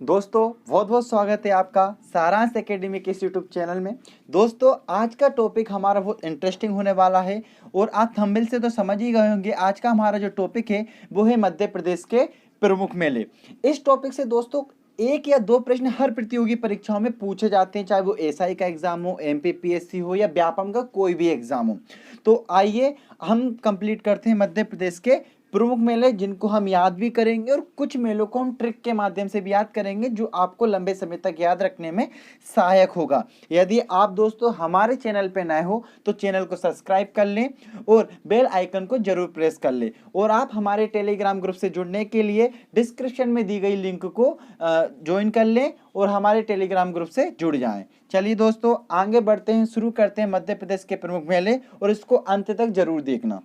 दोस्तों बहुत बहुत स्वागत है आपका सारांश एकेडमी के इस यूट्यूब चैनल में। दोस्तों आज का टॉपिक हमारा बहुत इंटरेस्टिंग होने वाला है और आप थंबनेल से तो समझ ही गए होंगे। आज का हमारा जो टॉपिक है वो है मध्य प्रदेश के प्रमुख मेले। इस टॉपिक से दोस्तों एक या दो प्रश्न हर प्रतियोगी परीक्षाओं में पूछे जाते हैं, चाहे वो एसआई का एग्जाम हो, एमपीपीएससी हो या व्यापम का कोई भी एग्जाम हो। तो आइए हम कंप्लीट करते हैं मध्य प्रदेश के प्रमुख मेले, जिनको हम याद भी करेंगे और कुछ मेलों को हम ट्रिक के माध्यम से भी याद करेंगे जो आपको लंबे समय तक याद रखने में सहायक होगा। यदि आप दोस्तों हमारे चैनल पे नए हो तो चैनल को सब्सक्राइब कर लें और बेल आइकन को जरूर प्रेस कर लें। और आप हमारे टेलीग्राम ग्रुप से जुड़ने के लिए डिस्क्रिप्शन में दी गई लिंक को ज्वाइन कर लें और हमारे टेलीग्राम ग्रुप से जुड़ जाएं। चलिए दोस्तों आगे बढ़ते हैं, शुरू करते हैं मध्य प्रदेश के प्रमुख मेले और इसको अंत तक जरूर देखना।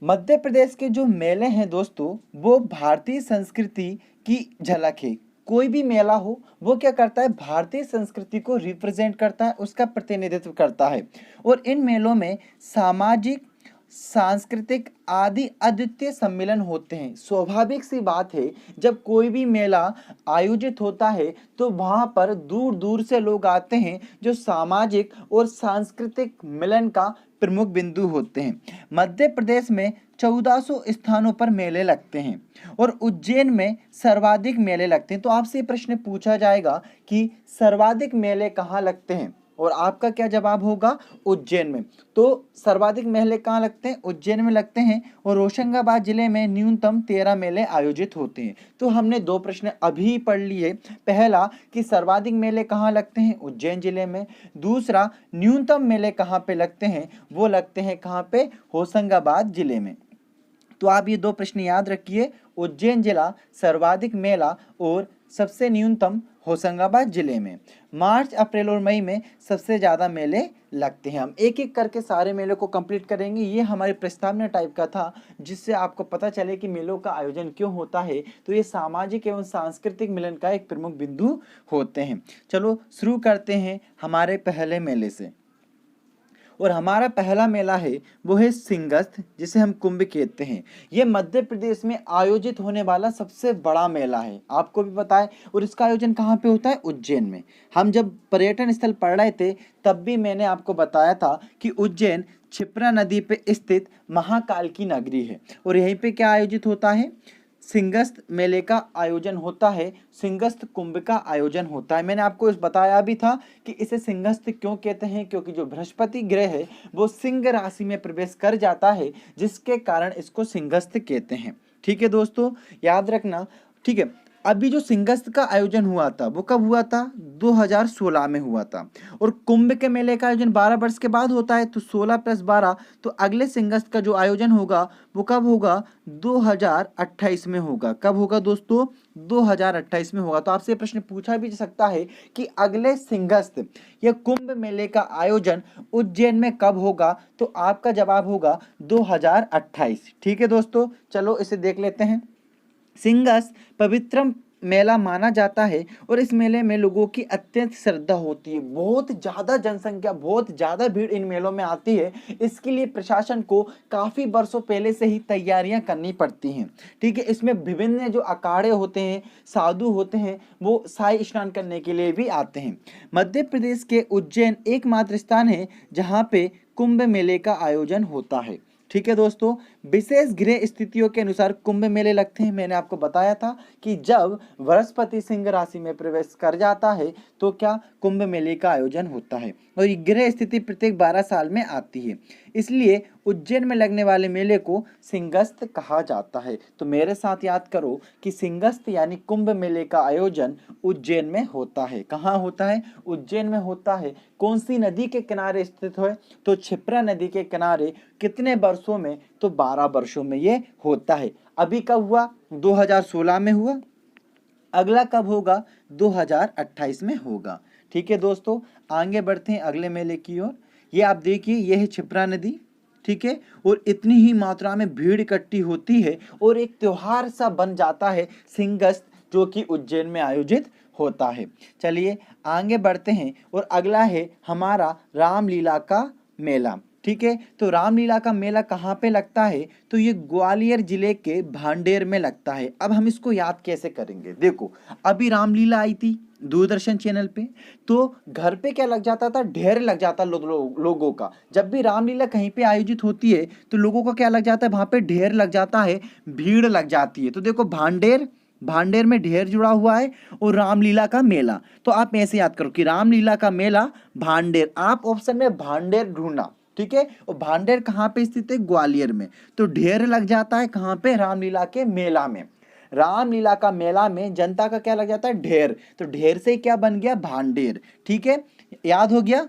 मध्य प्रदेश के जो मेले हैं दोस्तों वो भारतीय संस्कृति की झलक है। कोई भी मेला हो वो क्या करता है, भारतीय संस्कृति को रिप्रेजेंट करता है, उसका प्रतिनिधित्व करता है। और इन मेलों में सामाजिक, सांस्कृतिक आदि अद्वितीय सम्मेलन होते हैं। स्वाभाविक सी बात है, जब कोई भी मेला आयोजित होता है तो वहाँ पर दूर दूर से लोग आते हैं जो सामाजिक और सांस्कृतिक मिलन का प्रमुख बिंदु होते हैं। मध्य प्रदेश में 1400 स्थानों पर मेले लगते हैं और उज्जैन में सर्वाधिक मेले लगते हैं। तो आपसे प्रश्न पूछा जाएगा कि सर्वाधिक मेले कहाँ लगते हैं और आपका क्या जवाब होगा, उज्जैन में। तो सर्वाधिक मेले कहाँ लगते हैं, उज्जैन में लगते हैं। और होशंगाबाद जिले में न्यूनतम 13 मेले आयोजित होते हैं। तो हमने दो प्रश्न अभी पढ़ लिए। पहला कि सर्वाधिक मेले कहाँ लगते हैं, उज्जैन जिले में। दूसरा न्यूनतम मेले कहाँ पे लगते हैं, वो लगते हैं कहाँ पे, होशंगाबाद जिले में। तो आप ये दो प्रश्न याद रखिए, उज्जैन जिला सर्वाधिक मेला और सबसे न्यूनतम होशंगाबाद जिले में। मार्च, अप्रैल और मई में सबसे ज़्यादा मेले लगते हैं। हम एक एक करके सारे मेलों को कंप्लीट करेंगे। ये हमारे प्रस्तावना टाइप का था जिससे आपको पता चले कि मेलों का आयोजन क्यों होता है। तो ये सामाजिक एवं सांस्कृतिक मिलन का एक प्रमुख बिंदु होते हैं। चलो शुरू करते हैं हमारे पहले मेले से। और हमारा पहला मेला है वो है सिंगस्त, जिसे हम कुंभ कहते हैं। ये मध्य प्रदेश में आयोजित होने वाला सबसे बड़ा मेला है, आपको भी पता है। और इसका आयोजन कहाँ पे होता है, उज्जैन में। हम जब पर्यटन स्थल पढ़ रहे थे तब भी मैंने आपको बताया था कि उज्जैन क्षिप्रा नदी पे स्थित महाकाल की नगरी है और यहीं पे क्या आयोजित होता है, सिंगस्त मेले का आयोजन होता है, सिंगस्त कुंभ का आयोजन होता है। मैंने आपको इस बताया भी था कि इसे सिंगस्त क्यों कहते हैं, क्योंकि जो बृहस्पति ग्रह है वो सिंह राशि में प्रवेश कर जाता है, जिसके कारण इसको सिंगस्त कहते हैं। ठीक है दोस्तों, याद रखना। ठीक है, अभी जो सिंगस्त का आयोजन हुआ था वो कब हुआ था, 2016 में हुआ था। और कुंभ के मेले का आयोजन 12 वर्ष के बाद होता है, तो 16 + 12, तो अगले सिंगस्त का जो आयोजन होगा वो कब होगा, 2028 में होगा। कब होगा दोस्तों, 2028 में होगा। तो आपसे प्रश्न पूछा भी जा सकता है कि अगले सिंगस्त या कुंभ मेले का आयोजन उज्जैन में कब होगा, तो आपका जवाब होगा 2028। ठीक है दोस्तों, चलो इसे देख लेते हैं। सिंगस्त पवित्र मेला माना जाता है और इस मेले में लोगों की अत्यंत श्रद्धा होती है। बहुत ज़्यादा जनसंख्या, बहुत ज़्यादा भीड़ इन मेलों में आती है। इसके लिए प्रशासन को काफ़ी वर्षों पहले से ही तैयारियां करनी पड़ती हैं। ठीक है, इसमें विभिन्न जो अखाड़े होते हैं, साधु होते हैं, वो शाही स्नान करने के लिए भी आते हैं। मध्य प्रदेश के उज्जैन एकमात्र स्थान है जहाँ पे कुंभ मेले का आयोजन होता है। ठीक है दोस्तों, विशेष गृह स्थितियों के अनुसार कुंभ मेले लगते हैं। मैंने आपको बताया था कि जब बृहस्पति सिंह राशि में प्रवेश कर जाता है तो क्या, कुंभ मेले का आयोजन होता है। और ये गृह स्थिति प्रत्येक 12 साल में आती है, इसलिए उज्जैन में लगने वाले मेले को सिंगस्त कहा जाता है। तो मेरे साथ याद करो कि सिंगस्त यानी कुंभ मेले का आयोजन उज्जैन में होता है। कहाँ होता है, उज्जैन में होता है। कौन सी नदी के किनारे स्थित है, तो क्षिप्रा नदी के किनारे। कितने वर्षों में, तो 12 वर्षों में ये होता है। अभी कब हुआ, 2016 में हुआ। अगला कब होगा, 2028 में होगा। ठीक है दोस्तों, आगे बढ़ते हैं अगले मेले की ओर। ये आप देखिए, ये है क्षिप्रा नदी। ठीक है, और इतनी ही मात्रा में भीड़ इकट्ठी होती है और एक त्योहार सा बन जाता है सिंगस्त, जो कि उज्जैन में आयोजित होता है। चलिए आगे बढ़ते हैं और अगला है हमारा रामलीला का मेला। ठीक है। तो रामलीला का मेला कहाँ पे लगता है, तो ये ग्वालियर जिले के भांडेर में लगता है। अब हम इसको याद कैसे करेंगे, देखो अभी रामलीला आई थी दूरदर्शन चैनल पे, तो घर पे क्या लग जाता था, ढेर लग जाता लोगों का। जब भी रामलीला कहीं पे आयोजित होती है तो लोगों का क्या लग जाता है, वहां पे ढेर लग जाता है, भीड़ लग जाती है। तो देखो भांडेर, भांडेर में ढेर जुड़ा हुआ है, और रामलीला का मेला, तो आप ऐसे याद करो कि रामलीला का मेला भांडेर, आप ऑप्शन में भांडेर ढूंढना, ठीक है। और भांडेर कहाँ पे स्थित है, ग्वालियर में। तो ढेर लग जाता है कहाँ पे, रामलीला के मेला में। रामलीला का मेला में जनता का क्या लग जाता है, ढेर, तो ढेर से क्या बन गया, भांडेर, ठीक है। याद हो गया।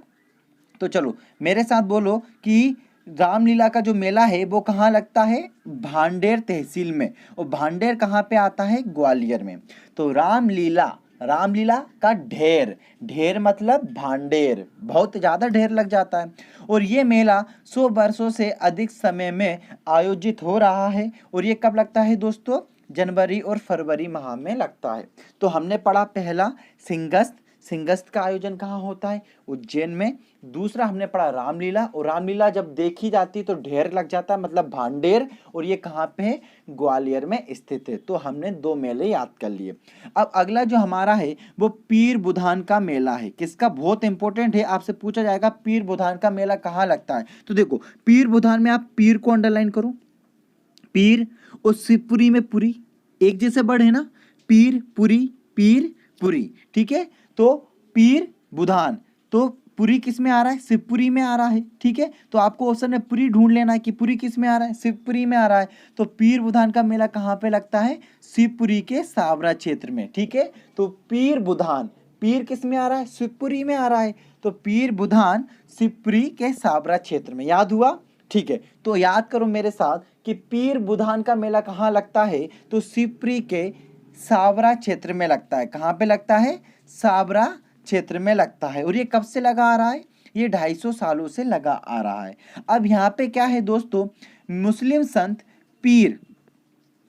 तो चलो मेरे साथ बोलो कि रामलीला का जो मेला है वो कहाँ लगता है, भांडेर तहसील में, और भांडेर कहाँ पे आता है, ग्वालियर में। तो रामलीला, रामलीला का ढेर, ढेर मतलब भांडेर, बहुत ज़्यादा ढेर लग जाता है। और ये मेला 100 वर्षों से अधिक समय में आयोजित हो रहा है। और ये कब लगता है दोस्तों, जनवरी और फरवरी माह में लगता है। तो हमने पढ़ा पहला सिंगस्त, सिंगस्त का आयोजन कहाँ होता है, उज्जैन में। दूसरा हमने पढ़ा रामलीला, और रामलीला जब देखी जाती है तो ढेर लग जाता है, मतलब भांडेर, और ये कहाँ पे है, ग्वालियर में स्थित है। तो हमने 2 मेले याद कर लिए। अब अगला जो हमारा है वो पीर बुधान का मेला है। किसका, बहुत इंपॉर्टेंट है, आपसे पूछा जाएगा पीर बुधान का मेला कहाँ लगता है। तो देखो पीर बुधान में आप पीर को अंडरलाइन करो, पीर, और शिवपुरी में पुरी, एक जैसे वर्ड है ना, पीर पुरी, पीर पुरी, ठीक है। तो पीर बुधान, तो पुरी किस में आ रहा है, शिवपुरी में आ रहा है, ठीक है। तो आपको ऑप्शन में पुरी ढूंढ लेना है कि पुरी किस में आ रहा है, शिवपुरी में आ रहा है। तो पीर बुधान का मेला कहाँ पे लगता है, शिवपुरी के सावरा क्षेत्र में, ठीक है। तो पीर बुधान, पीर किस में आ रहा है, शिवपुरी में आ रहा है। तो पीर बुधान शिवपुरी के सावरा क्षेत्र में, याद हुआ, ठीक है। तो याद करो मेरे साथ कि पीर बुधान का मेला कहाँ लगता है, तो शिवपुरी के सावरा क्षेत्र में लगता है। कहाँ पे लगता है, सावरा क्षेत्र में लगता है। और ये कब से लगा आ रहा है, ये 250 सालों से लगा आ रहा है। अब यहाँ पे क्या है दोस्तों, मुस्लिम संत पीर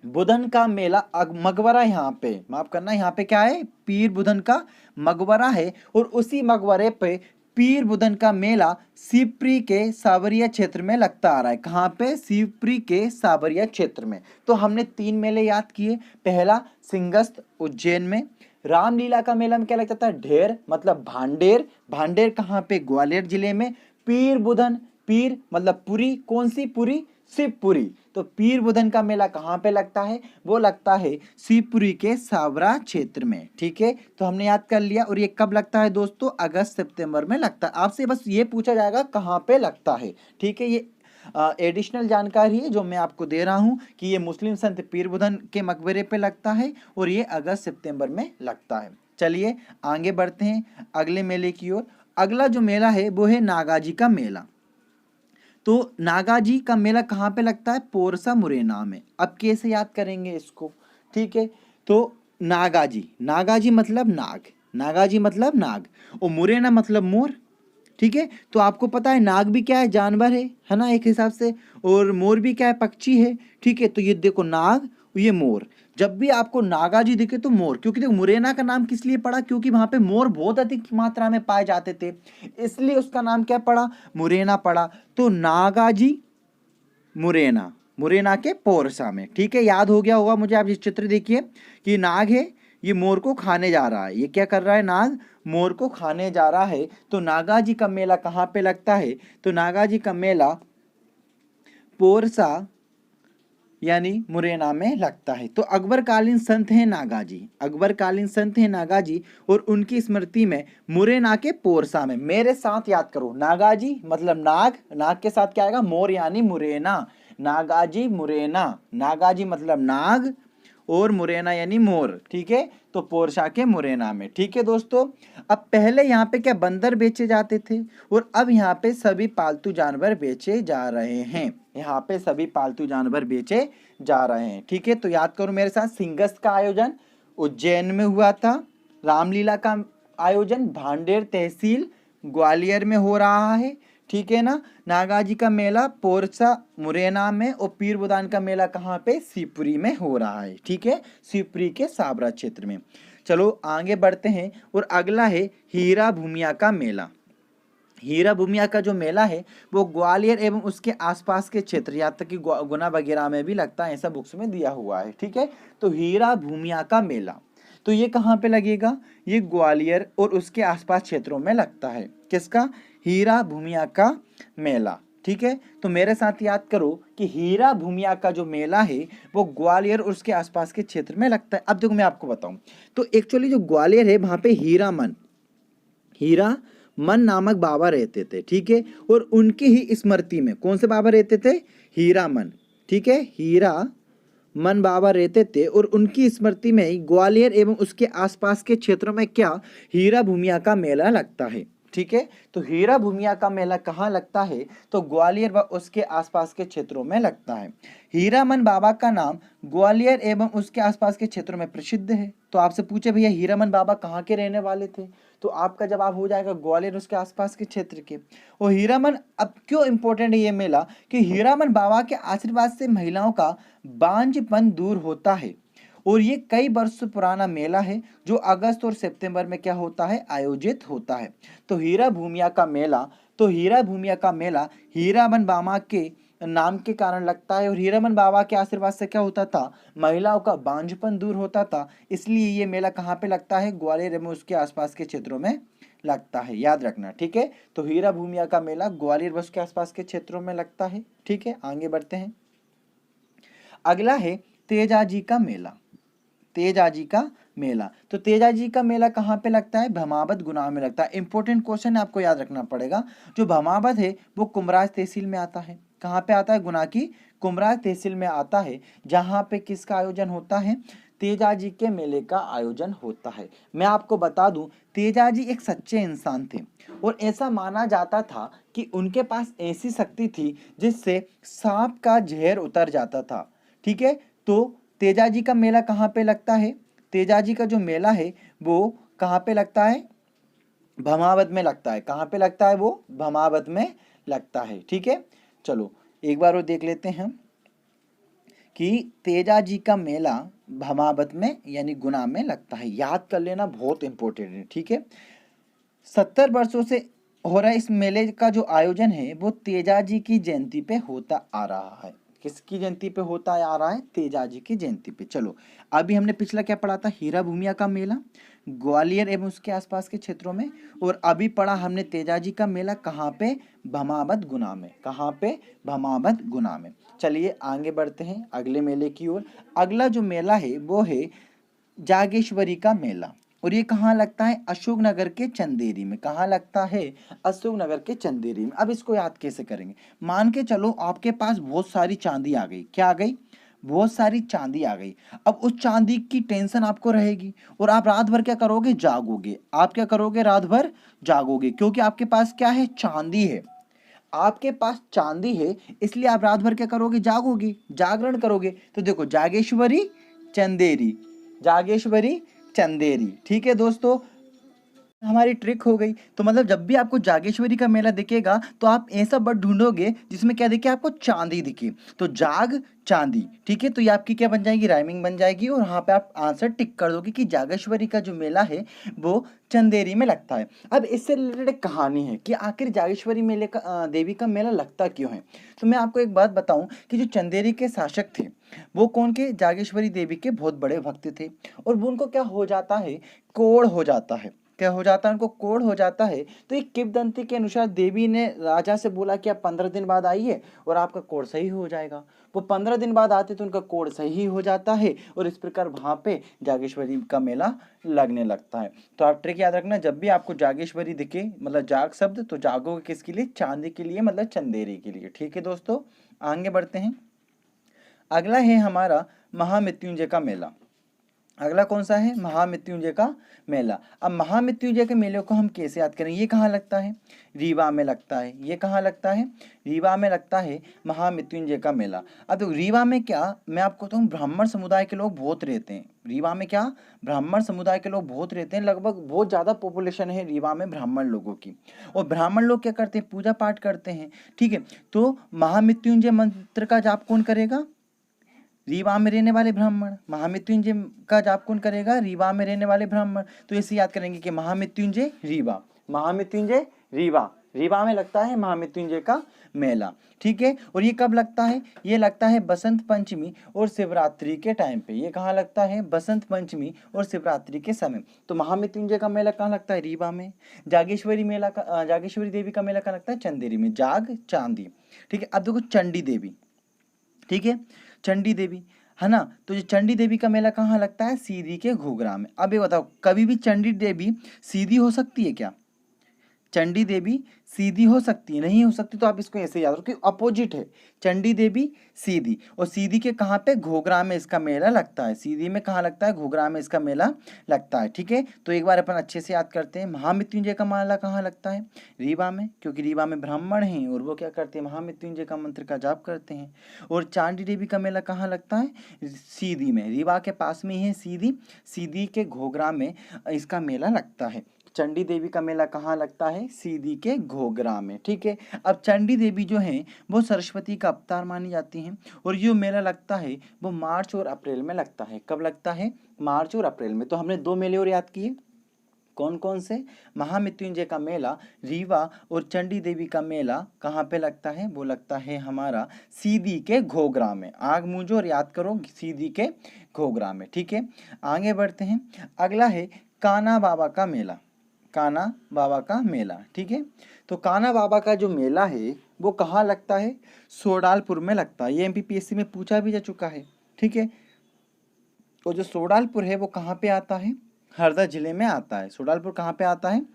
बुधन का मेला मकबरा, यहाँ पे माफ करना, यहाँ पे क्या है, पीर बुधन का मकबरा है। और उसी मकबरे पे पीर बुधन का मेला शिवपुरी के सावरिया क्षेत्र में लगता आ रहा है। कहाँ पे, शिवपुरी के सावरिया क्षेत्र में। तो हमने 3 मेले याद किए। पहला सिंगस्त उज्जैन में, रामलीला का मेला में क्या लगता था, ढेर मतलब भांडेर, भांडेर कहाँ पे, ग्वालियर जिले में। पीर बुधन, पीर मतलब पुरी, कौन सी पुरी, शिवपुरी। तो पीर बुधन का मेला कहाँ पे लगता है, वो लगता है शिवपुरी के सावरा क्षेत्र में, ठीक है। तो हमने याद कर लिया। और ये कब लगता है दोस्तों, अगस्त सितंबर में लगता है। आपसे बस ये पूछा जाएगा कहाँ पे लगता है, ठीक है। ये एडिशनल जानकारी है जो मैं आपको दे रहा हूँ कि ये मुस्लिम संत पीर बुधन के मकबरे पे लगता है, और ये अगस्त सितंबर में लगता है। चलिए आगे बढ़ते हैं अगले मेले की ओर। अगला जो मेला है वो है नागाजी का मेला। तो नागाजी का मेला कहाँ पे लगता है, पोरसा मुरैना में। अब कैसे याद करेंगे इसको, ठीक है। तो नागाजी, नागाजी मतलब नाग, नागाजी मतलब नाग, और मुरैना मतलब मोर, ठीक है। तो आपको पता है नाग भी क्या है, जानवर है ना एक हिसाब से, और मोर भी क्या है, पक्षी है, ठीक है। तो ये देखो नाग, ये मोर, जब भी आपको नागाजी दिखे तो मोर, क्योंकि देखो मुरैना का नाम किस लिए पड़ा, क्योंकि वहां पे मोर बहुत अधिक मात्रा में पाए जाते थे, इसलिए उसका नाम क्या पड़ा, मुरैना पड़ा। तो नागाजी मुरैना, मुरैना के पोरसा में, ठीक है। याद हो गया होगा मुझे। आप इस चित्र देखिए कि नाग है, ये मोर को खाने जा रहा है, ये क्या कर रहा है, नाग मोर को खाने जा रहा है। तो नागाजी का मेला कहाँ पे लगता है, तो नागाजी का मेला पोरसा यानी मुरैना में लगता है। तो अकबरकालीन संत हैं नागाजी, अकबरकालीन संत हैं नागाजी, और उनकी स्मृति में मुरैना के पोरसा में। मेरे साथ याद करो, नागाजी मतलब नाग, नाग के साथ क्या आएगा, मोर यानी मुरैना, नागाजी मुरैना, नागाजी मतलब नाग, और मुरैना यानी मोर, ठीक है। तो पोरसा के मुरैना में, ठीक है दोस्तों। अब पहले यहाँ पे क्या बंदर बेचे जाते थे, और अब यहाँ पे सभी पालतू जानवर बेचे जा रहे हैं, यहाँ पे सभी पालतू जानवर बेचे जा रहे हैं, ठीक है। तो याद करो मेरे साथ, सिंगस्त का आयोजन उज्जैन में हुआ था, रामलीला का आयोजन भांडेर तहसील ग्वालियर में हो रहा है, ठीक है ना। नागाजी का मेला पोरसा मुरैना में, और पीर बुदान का मेला कहाँ पे, शिवपुरी में हो रहा है, ठीक है, शिवपुरी के साबरा क्षेत्र में। चलो आगे बढ़ते हैं, और अगला है हीरा भूमिया का मेला। हीरा भूमिया का जो मेला है वो ग्वालियर एवं उसके आसपास के क्षेत्र, यहाँ तक कि गुना वगैरह में भी लगता है, ऐसा बुक्स में दिया हुआ है। ठीक है, तो हीरा भूमिया का मेला, तो ये कहाँ पे लगेगा, ये ग्वालियर और उसके आसपास क्षेत्रों में लगता है। किसका, हीरा भूमिया का मेला। ठीक है, तो मेरे साथ याद करो कि हीरा भूमिया का जो मेला है वो ग्वालियर और उसके आसपास के क्षेत्र में लगता है। अब देखो मैं आपको बताऊं, तो एक्चुअली जो ग्वालियर है वहां पे हीरा मन नामक बाबा रहते थे। ठीक है, और उनकी ही स्मृति में कौन से बाबा रहते थे, हीरा मन। ठीक है, हीरा मन बाबा रहते थे और उनकी स्मृति में ही ग्वालियर एवं उसके आसपास के क्षेत्रों में क्या, हीरा भूमिया का मेला लगता है। ठीक है, तो हीरा भूमिया का मेला कहाँ लगता है, तो ग्वालियर व उसके आसपास के क्षेत्रों में लगता है। हीरामन बाबा का नाम ग्वालियर एवं उसके आसपास के क्षेत्रों में प्रसिद्ध है। तो आपसे पूछे भैया हीरामन बाबा कहाँ के रहने वाले थे, तो आपका जवाब हो जाएगा ग्वालियर उसके आसपास के क्षेत्र के। और हीरामन, अब क्यों इंपॉर्टेंट है ये मेला, कि हीरामन बाबा के आशीर्वाद से महिलाओं का बांझपन दूर होता है। और ये कई वर्ष पुराना मेला है जो अगस्त और सितंबर में क्या होता है, आयोजित होता है। तो हीरा भूमिया का मेला, तो हीरा भूमिया का मेला हीरामन बाबा के नाम के कारण लगता है, और हीरामन बाबा के आशीर्वाद से क्या होता था, महिलाओं का बांझपन दूर होता था। इसलिए ये मेला कहाँ पे लगता है, ग्वालियर एवं उसके आसपास के क्षेत्रों में लगता है, याद रखना। ठीक है, तो हीरा भूमिया का मेला ग्वालियर व उसके आसपास के क्षेत्रों में लगता है। ठीक है, आगे बढ़ते हैं। अगला है तेजाजी का मेला। तेजाजी का मेला, तो तेजाजी का मेला कहाँ पे लगता है, भमावत गुना में लगता है। इंपॉर्टेंट क्वेश्चन है, आपको याद रखना पड़ेगा। जो भमावत है वो कुमराज तहसील में आता है। कहाँ पे आता है, गुना की कुमराज तहसील में आता है, जहाँ पे किसका आयोजन होता है, तेजाजी के मेले का आयोजन होता है। मैं आपको बता दूं, तेजाजी एक सच्चे इंसान थे और ऐसा माना जाता था कि उनके पास ऐसी शक्ति थी जिससे सांप का जहर उतर जाता था। ठीक है, तो तेजाजी का मेला कहाँ पे लगता है, तेजाजी का जो मेला है वो कहाँ पे लगता है, भमावत में लगता है। कहाँ पे लगता है, वो भमावत में लगता है। ठीक है, चलो एक बार वो देख लेते हैं कि तेजाजी का मेला भमावत में यानी गुना में लगता है। याद कर लेना, बहुत इंपॉर्टेंट है। ठीक है, 70 वर्षों से हो रहा है इस मेले का जो आयोजन है वो तेजाजी की जयंती पे होता आ रहा है। किसकी जयंती पे होता आ रहा है, तेजाजी की जयंती पे। चलो, अभी हमने पिछला क्या पढ़ा था, हीरा भूमिया का मेला ग्वालियर एवं उसके आसपास के क्षेत्रों में, और अभी पढ़ा हमने तेजाजी का मेला कहाँ पे, भमावत गुना में। कहाँ पे, भमावत गुना में। चलिए आगे बढ़ते हैं अगले मेले की ओर। अगला जो मेला है वो है जागेश्वरी का मेला, और ये कहाँ लगता है, अशोकनगर के चंदेरी में। कहाँ लगता है, अशोकनगर के चंदेरी में। अब इसको याद कैसे करेंगे, मान के चलो आपके पास बहुत सारी चांदी आ गई। क्या आ गई, बहुत सारी चांदी आ गई। अब उस चांदी की टेंशन आपको रहेगी और आप रात भर क्या करोगे, जागोगे। आप क्या करोगे, रात भर जागोगे, क्योंकि आपके पास क्या है, चांदी है। आपके पास चांदी है, इसलिए आप रात भर क्या करोगे, जागोगे, जागरण करोगे। तो देखो, जागेश्वरी चंदेरी, जागेश्वरी चंदेरी। ठीक है दोस्तों, हमारी ट्रिक हो गई। तो मतलब जब भी आपको जागेश्वरी का मेला दिखेगा तो आप ऐसा वर्ड ढूंढोगे जिसमें क्या दिखे, आपको चांदी दिखे। तो जाग चांदी। ठीक है, तो ये आपकी क्या बन जाएगी, राइमिंग बन जाएगी, और यहाँ पे आप आंसर टिक कर दोगे कि जागेश्वरी का जो मेला है वो चंदेरी में लगता है। अब इससे रिलेटेड एक कहानी है कि आखिर जागेश्वरी मेले का देवी का मेला लगता क्यों है। तो मैं आपको एक बात बताऊं कि जो चंदेरी के शासक थे वो कौन के, जागेश्वरी देवी के बहुत बड़े भक्त थे, और वो उनको क्या हो जाता है, कोढ़ हो जाता है। क्या हो जाता है, उनको कोढ़ हो जाता है। तो एक किंवदंती के अनुसार देवी ने राजा से बोला कि आप 15 दिन बाद आइए और आपका कोढ़ सही हो जाएगा। वो 15 दिन बाद आते तो उनका कोढ़ सही हो जाता है, और इस प्रकार वहां पे जागेश्वरी का मेला लगने लगता है। तो आप ट्रिक याद रखना, जब भी आपको जागेश्वरी दिखे, मतलब जाग शब्द, तो जागोगे किसके लिए, चांदी के लिए, मतलब चंदेरी के लिए। ठीक है दोस्तों, आगे बढ़ते हैं। अगला है हमारा महामृत्युंजय का मेला। अगला कौन सा है, महामृत्युंजय का मेला। अब महामृत्युंजय के मेले को हम कैसे याद करें, ये कहाँ लगता है, रीवा में लगता है। ये कहाँ लगता है, रीवा में लगता है महामृत्युंजय का मेला। अब तो रीवा में क्या, मैं आपको कहूँ ब्राह्मण समुदाय के लोग बहुत रहते हैं रीवा में। क्या, ब्राह्मण समुदाय के लोग बहुत रहते हैं, लगभग बहुत ज़्यादा पॉपुलेशन है रीवा में ब्राह्मण लोगों की। और ब्राह्मण लोग क्या करते हैं, पूजा पाठ करते हैं। ठीक है, तो महामृत्युंजय मंत्र का जाप कौन करेगा, रीवा में रहने वाले ब्राह्मण। महामृत्युंजय का जाप कौन करेगा, रीवा में रहने वाले ब्राह्मण। तो इसे याद करेंगे कि महामृत्युंजय रीवा, महामृत्युंजय रीवा। रीवा में लगता है महामृत्युंजय का मेला, ठीक है। और ये कब लगता है? ये लगता है बसंत पंचमी और शिवरात्रि के टाइम पे। ये कहाँ लगता है? बसंत पंचमी और शिवरात्रि के समय। तो महामृत्युंजय का मेला कहाँ लगता है? रीवा में। जागेश्वरी देवी का मेला कहाँ लगता है? चंदेरी में। जाग चांदी, ठीक है। अब देखो चंडी देवी, ठीक है, चंडी देवी है ना। तो ये चंडी देवी का मेला कहाँ लगता है? सीधी के घोघरा में। अब ये बताओ, कभी भी चंडी देवी सीधी हो सकती है क्या? चंडी देवी सीधी हो सकती है? नहीं हो सकती। तो आप इसको ऐसे याद रखो कि अपोजिट है, चंडी देवी सीधी। और सीधी के कहाँ पे? घोघरा में इसका मेला लगता है। सीधी में कहाँ लगता है? घोघरा में इसका मेला लगता है, ठीक है। तो एक बार अपन अच्छे से याद करते हैं। महामृत्युंजय का मेला कहाँ लगता है? रीवा में, क्योंकि रीवा में ब्राह्मण हैं और वो क्या करते हैं? महामृत्युंजय का मंत्र का जाप करते हैं। और चांडी देवी का मेला कहाँ लगता है? सीधी में। रीवा के पास में ही है सीधी, सीधी के घोघरा में इसका मेला लगता है। चंडी देवी का मेला कहाँ लगता है? सीधी के घोघरा में, ठीक है। अब चंडी देवी जो है वो सरस्वती का अवतार मानी जाती हैं और ये मेला लगता है वो मार्च और अप्रैल में लगता है। कब लगता है? मार्च और अप्रैल में। तो हमने 2 मेले और याद किए, कौन कौन से? महामृत्युंजय का मेला रीवा और चंडी देवी का मेला कहाँ पे लगता है? वो लगता है हमारा सीधी के घोघरा में। आग मूंझो और याद करो, सीधी के घोघरा में, ठीक है। आगे बढ़ते हैं। अगला है कान्हा बाबा का मेला। कान्हा बाबा का मेला, ठीक है। तो कान्हा बाबा का जो मेला है वो कहाँ लगता है? सोडालपुर में लगता है। ये एमपीपीएससी में पूछा भी जा चुका है, ठीक है। और जो सोडालपुर है वो कहाँ पे आता है? हरदा जिले में आता है। सोडालपुर कहाँ पे आता है?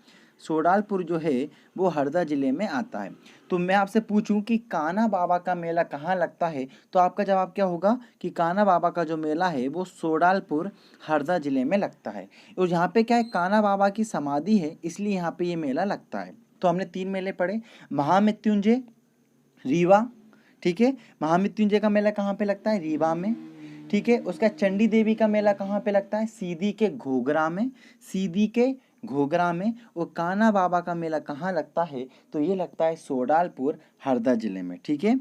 सोडालपुर जो है वो हरदा जिले में आता है। तो मैं आपसे पूछूं कि कान्हा बाबा का मेला कहाँ लगता है, तो आपका जवाब क्या होगा? कि कान्हा बाबा का जो मेला है वो सोडालपुर हरदा जिले में लगता है। और यहाँ पे क्या है? कान्हा बाबा की समाधि है, इसलिए यहाँ पे ये मेला लगता है। तो हमने 3 मेले पढ़े, महामृत्युंजय, रीवा, ठीक है। महामृत्युंजय का मेला कहाँ पे लगता है? रीवा में, ठीक है। उसका चंडी देवी का मेला कहाँ पे लगता है? सीधी के घोघरा में, सीधी के घोघरा में। और कान्हा बाबा का मेला कहाँ लगता है? तो ये लगता है सोडालपुर हरदा जिले में, ठीक है।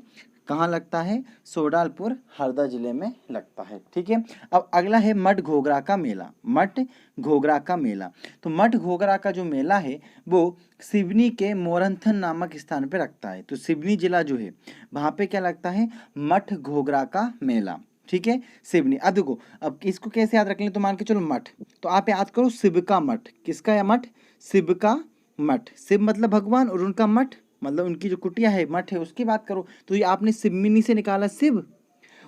कहाँ लगता है? सोडालपुर हरदा जिले में लगता है, ठीक है। अब अगला है मठ घोघरा का मेला। मठ घोघरा का मेला, तो मठ घोघरा का जो मेला है वो सिवनी के मोरंथन नामक स्थान पे लगता है। तो सिवनी जिला जो है वहाँ पे क्या लगता है? मठ घोघरा का मेला, ठीक है। सिवनी। अब देखो, अब इसको कैसे याद रख लें? तो मान के चलो मठ, तो आप याद करो शिव का मठ। किसका मठ? शिव का मठ। शिव मतलब भगवान और उनका मठ मतलब उनकी जो कुटिया है, मठ है, उसकी बात करो। तो ये आपने सिवनी से निकाला शिव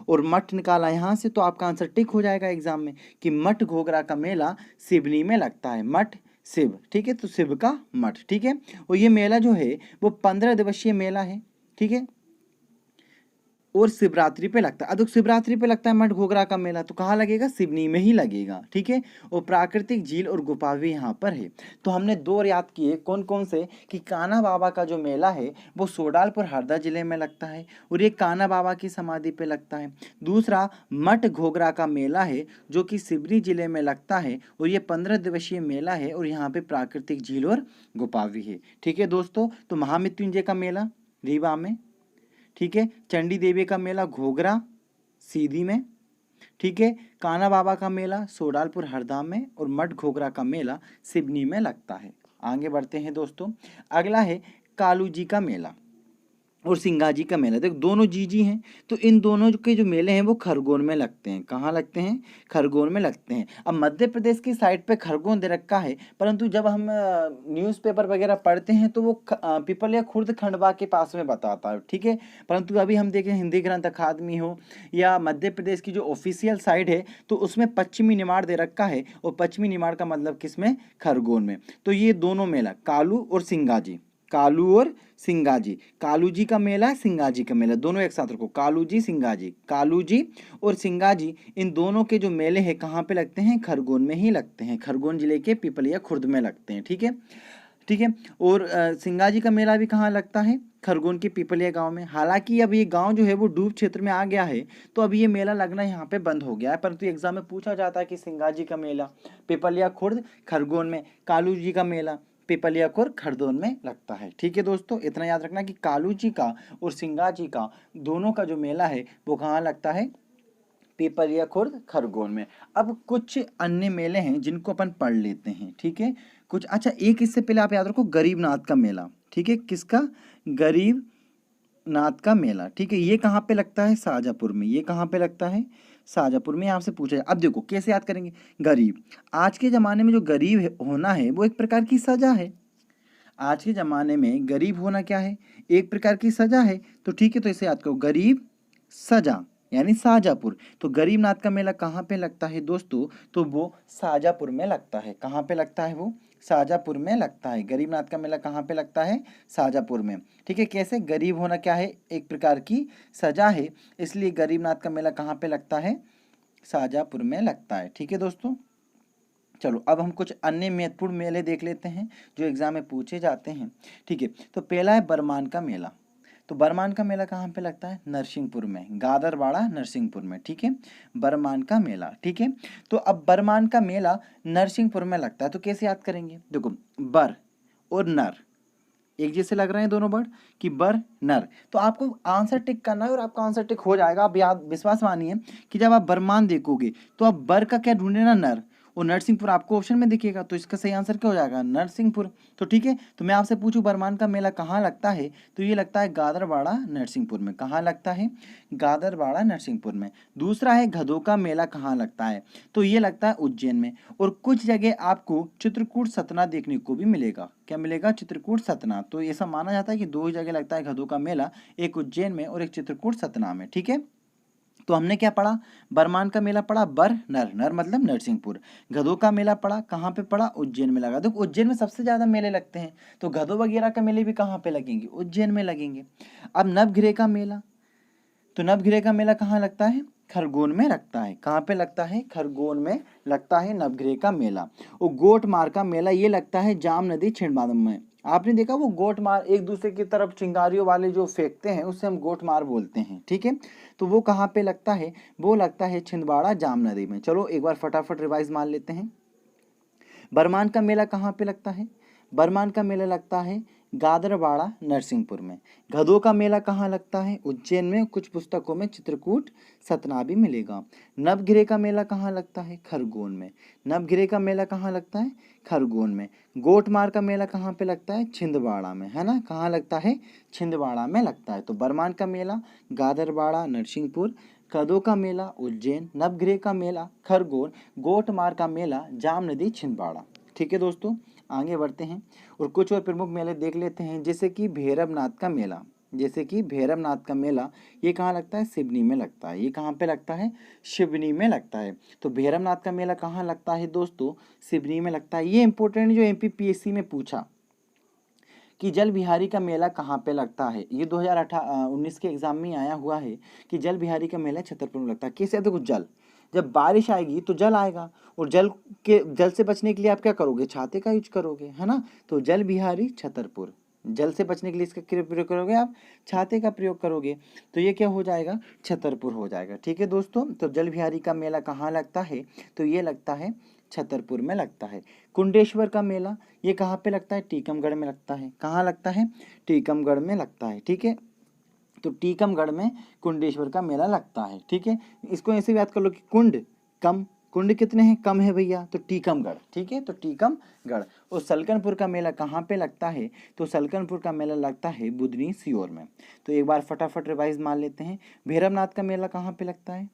और मठ निकाला यहाँ से, तो आपका आंसर टिक हो जाएगा एग्जाम में कि मठ घोघरा का मेला सिवनी में लगता है। मठ शिव, ठीक है। तो शिव का मठ, ठीक है। और ये मेला जो है वो 15 दिवसीय मेला है, ठीक है। और शिवरात्रि पे लगता है। अब शिवरात्रि पे लगता है मठ घोघरा का मेला, तो कहाँ लगेगा? सिवनी में ही लगेगा, ठीक है। और प्राकृतिक झील और गुफा भी यहाँ पर है। तो हमने 2 याद किए, कौन कौन से? कि कान्हा बाबा का जो मेला है वो सोडालपुर हरदा जिले में लगता है और ये कान्हा बाबा की समाधि पे लगता है। दूसरा मठ घोघरा का मेला है जो कि सिवनी जिले में लगता है और ये 15 दिवसीय मेला है और यहाँ पे प्राकृतिक झील और गुफा भी है, ठीक है दोस्तों। तो महामृत्युंजय का मेला रीवा में, ठीक है। चंडी देवी का मेला घोघरा सीधी में, ठीक है। कान्हा बाबा का मेला सोडालपुर हरदा में और मठ घोघरा का मेला सिवनी में लगता है। आगे बढ़ते हैं दोस्तों। अगला है कालू जी का मेला और सिंगाजी का मेला। देखो दोनों जी हैं, तो इन दोनों के जो मेले हैं वो खरगोन में लगते हैं। कहाँ लगते हैं? खरगोन में लगते हैं। अब मध्य प्रदेश की साइड पे खरगोन दे रखा है, परंतु जब हम न्यूज़पेपर वगैरह पढ़ते हैं तो वो पिपलिया खुर्द खंडवा के पास में बताता है, ठीक है। परंतु अभी हम देखें हिंदी ग्रंथ अकादमी हो या मध्य प्रदेश की जो ऑफिशियल साइड है तो उसमें पश्चिमी निमाड़ दे रखा है और पश्चिमी निमाड़ का मतलब किस में? खरगोन में। तो ये दोनों मेला कालू और सिंगाजी, कालू और सिंगाजी, कालू जी का मेला, सिंगाजी का मेला, दोनों एक साथ रखो। कालू जी सिंगाजी, कालू जी और सिंगाजी, इन दोनों के जो मेले हैं कहाँ पे लगते हैं? खरगोन में ही लगते हैं। खरगोन जिले के पिपलिया खुर्द में लगते हैं, ठीक है, ठीक है। और सिंगाजी का मेला भी कहाँ लगता है? खरगोन के पिपलिया गांव में। हालांकि अब ये गांव जो है वो डूब क्षेत्र में आ गया है, तो अब ये मेला लगना यहाँ पे बंद हो गया है, परंतु एग्जाम में पूछा जाता है कि सिंगाजी का मेला पिपलिया खुर्द खरगोन में, कालू जी का मेला पिपलिया खुर्द खरगोन में लगता है, ठीक है दोस्तों। इतना याद रखना कि कालू जी का और सिंगाजी का दोनों का जो मेला है वो कहाँ लगता है? पिपलिया खुर्द खरगोन में। अब कुछ अन्य मेले हैं जिनको अपन पढ़ लेते हैं, ठीक है। कुछ अच्छा, एक इससे पहले आप याद रखो गरीबनाथ का मेला, ठीक है, किसका? गरीब नाथ का मेला। ठीक है, ये कहाँ पे लगता है? शाहजहाँपुर में। ये कहाँ पे लगता है? शाहजहाँपुर में। आपसे पूछा जाए, अब देखो कैसे याद करेंगे। गरीब, आज के ज़माने में जो गरीब होना है वो एक प्रकार की सजा है। आज के ज़माने में गरीब होना क्या है? एक प्रकार की सजा है। तो ठीक है, तो इसे याद करो, गरीब सजा यानी शाहजहाँपुर। तो गरीबनाथ का मेला कहाँ पे लगता है दोस्तों? तो वो शाहजहाँपुर में लगता है। कहाँ पे लगता है वो? शाहजहाँपुर में लगता है। गरीबनाथ का मेला कहाँ पे लगता है? शाहजहाँपुर में। ठीक है, कैसे? गरीब होना क्या है? एक प्रकार की सजा है, इसलिए गरीबनाथ का मेला कहाँ पे लगता है? शाहजहाँपुर में लगता है। ठीक है दोस्तों, चलो अब हम कुछ अन्य महत्वपूर्ण मेले देख लेते हैं जो एग्जाम में पूछे जाते हैं। ठीक है, तो पहला है बरमान का मेला। तो बरमान का मेला कहाँ पे लगता है? नरसिंहपुर में, गादरवाड़ा नरसिंहपुर में। ठीक है, बरमान का मेला। ठीक है, तो अब बरमान का मेला नरसिंहपुर में लगता है, तो कैसे याद करेंगे? देखो, बर और नर एक जैसे लग रहे हैं दोनों वर्ड, कि बर नर। तो आपको आंसर टिक करना है और आपका आंसर टिक हो जाएगा। आप याद विश्वास मानिए कि जब आप बरमान देखोगे तो आप बर का क्या ढूंढे ना? नर। और नरसिंहपुर आपको ऑप्शन में दिखेगा, तो इसका सही आंसर क्या हो जाएगा? नरसिंहपुर। तो ठीक है, तो मैं आपसे पूछूं बरमान का मेला कहाँ लगता है? तो ये लगता है गादरवाड़ा नरसिंहपुर में। कहाँ लगता है? गादरवाड़ा नरसिंहपुर में। दूसरा है गधों का मेला कहाँ लगता है? तो ये लगता है उज्जैन में। और कुछ जगह आपको चित्रकूट सतना देखने को भी मिलेगा। क्या मिलेगा? चित्रकूट सतना। तो ऐसा माना जाता है कि दो ही जगह लगता है गधों का मेला, एक उज्जैन में और एक चित्रकूट सतना में। ठीक है, तो हमने क्या पढ़ा? बरमान का मेला पढ़ा बर नर, नर मतलब नरसिंहपुर। गधों का मेला पढ़ा, कहाँ पे पढ़ा? उज्जैन में लगा। देखो उज्जैन में सबसे ज्यादा मेले लगते हैं, तो गधों वगैरह का मेले भी कहाँ पे लगेंगे? उज्जैन में लगेंगे। अब नवग्रह का मेला, तो नवग्रह का मेला कहाँ लगता है? खरगोन में लगता है। कहाँ पे लगता है? खरगोन में लगता है नवग्रह का मेला। और गोट मार का मेला ये लगता है जाम नदी छिंदवाड़ा में। आपने देखा वो गोट मार एक दूसरे की तरफ चिंगारियों वाले जो फेंकते हैं उससे हम गोट मार बोलते हैं। ठीक है, तो वो कहाँ पे लगता है? वो लगता है छिंदवाड़ा जाम नदी में। चलो एक बार फटाफट रिवाइज मान लेते हैं। बरमान का मेला कहाँ पे लगता है? बरमान का मेला लगता है गादरवाड़ा नरसिंहपुर में। गधों का मेला कहाँ लगता है? उज्जैन में। कुछ पुस्तकों में चित्रकूट सतना भी मिलेगा। नवग्रह का मेला कहाँ लगता है? खरगोन में। नवग्रह का मेला कहाँ लगता है? खरगोन में। गोटमार का मेला कहाँ पे लगता है? छिंदवाड़ा में, है ना? कहाँ लगता है? छिंदवाड़ा में लगता है। तो बरमान का मेला गादरवाड़ा नरसिंहपुर, गधों का मेला उज्जैन, नवग्रह का मेला खरगोन, गोटमार का मेला जाम नदी छिंदवाड़ा। ठीक है दोस्तों, आगे बढ़ते हैं और कुछ और प्रमुख मेले देख लेते हैं, जैसे कि भैरवनाथ का मेला। जैसे कि भैरवनाथ का मेला ये कहाँ लगता है? सिवनी में लगता है। ये कहाँ पे लगता है? सिवनी में लगता है। तो भैरवनाथ का मेला कहाँ लगता है दोस्तों? सिवनी में लगता है। ये इंपॉर्टेंट जो MPPSC में पूछा कि जल बिहारी का मेला कहाँ पे लगता है, ये 2019 के एग्जाम में आया हुआ है कि जल बिहारी का मेला छतरपुर में लगता है। कैसे? देखो, जल, जब बारिश आएगी तो जल आएगा, और जल से बचने के लिए आप क्या करोगे? छाते का यूज करोगे, है ना? तो जल बिहारी छतरपुर, जल से बचने के लिए इसका क्या प्रयोग करोगे आप? छाते का प्रयोग करोगे। तो ये क्या हो जाएगा? छतरपुर हो जाएगा। ठीक है दोस्तों, तो जल बिहारी का मेला कहाँ लगता है? तो ये लगता है छतरपुर में लगता है। कुंडेश्वर का मेला ये कहाँ पे लगता है? टीकमगढ़ में लगता है। कहाँ लगता है? टीकमगढ़ में लगता है। ठीक है, तो टीकमगढ़ में कुंडेश्वर का मेला लगता है। ठीक है, इसको ऐसे याद कर लो कि कुंड कम, कुंड कितने हैं? कम है भैया, तो टीकमगढ़। ठीक है, तो टीकमगढ़। और सलकनपुर का मेला कहाँ पे लगता है? तो सलकनपुर का मेला लगता है बुधनी सीहोर में। तो एक बार फटाफट रिवाइज मान लेते हैं। भैरवनाथ का मेला कहाँ पे लगता है?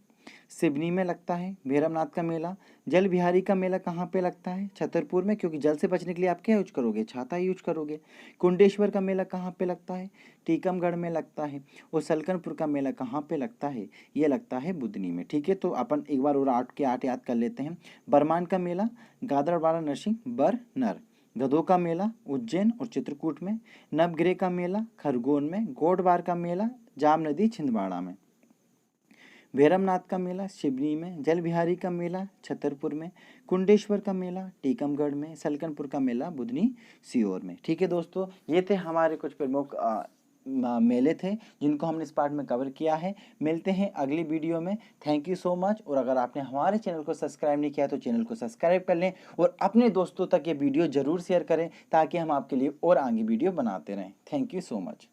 सिवनी में लगता है भैरवनाथ का मेला। जल बिहारी का मेला कहाँ पे लगता है? छतरपुर में, क्योंकि जल से बचने के लिए आप क्या यूज करोगे? छाता यूज करोगे। कुंडेश्वर का मेला कहाँ पे लगता है? टीकमगढ़ में लगता है। और सलकनपुर का मेला कहाँ पे लगता है? ये लगता है बुधनी में। ठीक है, तो अपन एक बार और 8 के 8 याद कर लेते हैं। बरमान का मेला गादरवाड़ा नरसिंह बर नर। गधों का मेला उज्जैन और चित्रकूट में। नवग्रह का मेला खरगोन में। गोडवार का मेला जाम नदी छिंदवाड़ा में। भैरवनाथ का मेला सिवनी में। जल बिहारी का मेला छतरपुर में। कुंडेश्वर का मेला टीकमगढ़ में। सलकनपुर का मेला बुधनी सीहोर में। ठीक है दोस्तों, ये थे हमारे कुछ प्रमुख मेले थे जिनको हमने इस पार्ट में कवर किया है। मिलते हैं अगली वीडियो में। Thank you so much. और अगर आपने हमारे चैनल को सब्सक्राइब नहीं किया तो चैनल को सब्सक्राइब कर लें और अपने दोस्तों तक ये वीडियो ज़रूर शेयर करें ताकि हम आपके लिए और आगे वीडियो बनाते रहें। Thank you so much.